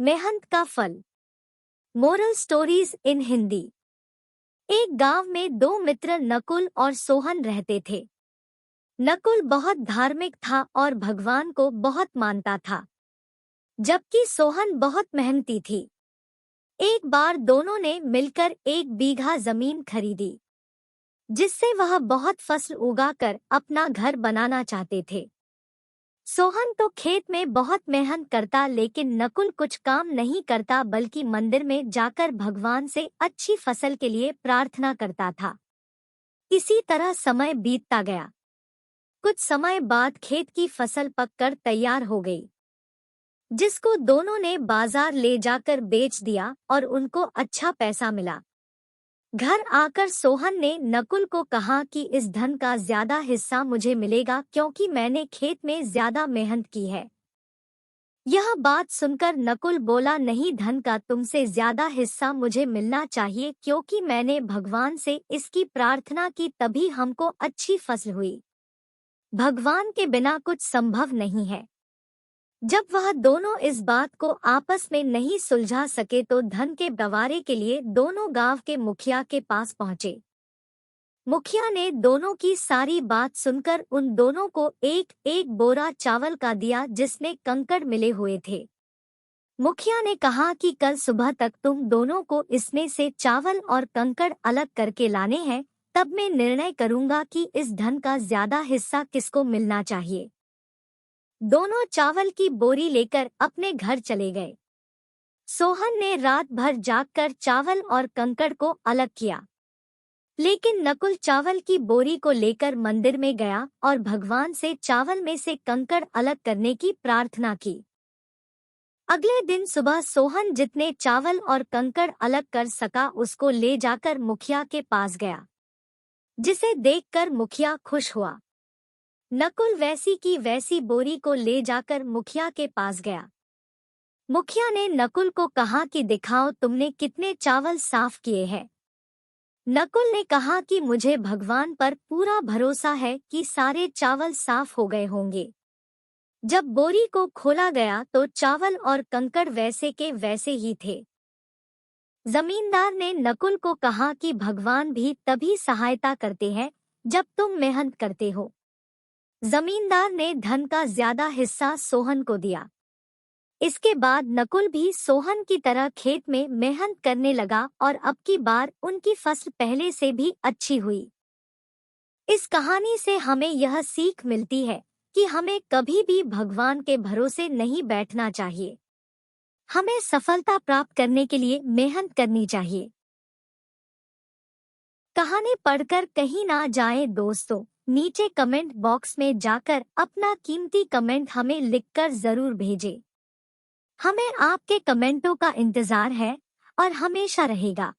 मेहनत का फल। Moral stories in Hindi. एक गांव में दो मित्र नकुल और सोहन रहते थे। नकुल बहुत धार्मिक था और भगवान को बहुत मानता था, जबकि सोहन बहुत मेहनती थी। एक बार दोनों ने मिलकर 1 बीघा जमीन खरीदी, जिससे वह बहुत फसल उगाकर अपना घर बनाना चाहते थे। सोहन तो खेत में बहुत मेहनत करता, लेकिन नकुल कुछ काम नहीं करता बल्कि मंदिर में जाकर भगवान से अच्छी फसल के लिए प्रार्थना करता था। इसी तरह समय बीतता गया। कुछ समय बाद खेत की फसल पककर तैयार हो गई, जिसको दोनों ने बाजार ले जाकर बेच दिया और उनको अच्छा पैसा मिला। घर आकर सोहन ने नकुल को कहा कि इस धन का ज्यादा हिस्सा मुझे मिलेगा, क्योंकि मैंने खेत में ज्यादा मेहनत की है। यह बात सुनकर नकुल बोला, नहीं, धन का तुमसे ज्यादा हिस्सा मुझे मिलना चाहिए, क्योंकि मैंने भगवान से इसकी प्रार्थना की, तभी हमको अच्छी फसल हुई। भगवान के बिना कुछ संभव नहीं है। जब वह दोनों इस बात को आपस में नहीं सुलझा सके तो धन के बंटवारे के लिए दोनों गांव के मुखिया के पास पहुंचे। मुखिया ने दोनों की सारी बात सुनकर उन दोनों को एक एक बोरा चावल का दिया, जिसमें कंकड़ मिले हुए थे। मुखिया ने कहा कि कल सुबह तक तुम दोनों को इसमें से चावल और कंकड़ अलग करके लाने हैं, तब मैं निर्णय करूंगा कि इस धन का ज्यादा हिस्सा किसको मिलना चाहिए। दोनों चावल की बोरी लेकर अपने घर चले गए। सोहन ने रात भर जागकर चावल और कंकड़ को अलग किया, लेकिन नकुल चावल की बोरी को लेकर मंदिर में गया और भगवान से चावल में से कंकड़ अलग करने की प्रार्थना की। अगले दिन सुबह सोहन जितने चावल और कंकड़ अलग कर सका उसको ले जाकर मुखिया के पास गया, जिसे देखकर मुखिया खुश हुआ। नकुल वैसी की वैसी बोरी को ले जाकर मुखिया के पास गया। मुखिया ने नकुल को कहा कि दिखाओ तुमने कितने चावल साफ किए हैं। नकुल ने कहा कि मुझे भगवान पर पूरा भरोसा है कि सारे चावल साफ हो गए होंगे। जब बोरी को खोला गया तो चावल और कंकड़ वैसे के वैसे ही थे। जमींदार ने नकुल को कहा कि भगवान भी तभी सहायता करते हैं जब तुम मेहनत करते हो। जमींदार ने धन का ज्यादा हिस्सा सोहन को दिया। इसके बाद नकुल भी सोहन की तरह खेत में मेहनत करने लगा और अब की बार उनकी फसल पहले से भी अच्छी हुई। इस कहानी से हमें यह सीख मिलती है कि हमें कभी भी भगवान के भरोसे नहीं बैठना चाहिए। हमें सफलता प्राप्त करने के लिए मेहनत करनी चाहिए। कहानी पढ़कर कहीं ना जाएं दोस्तों। नीचे कमेंट बॉक्स में जाकर अपना कीमती कमेंट हमें लिखकर जरूर भेजें। हमें आपके कमेंटों का इंतजार है और हमेशा रहेगा।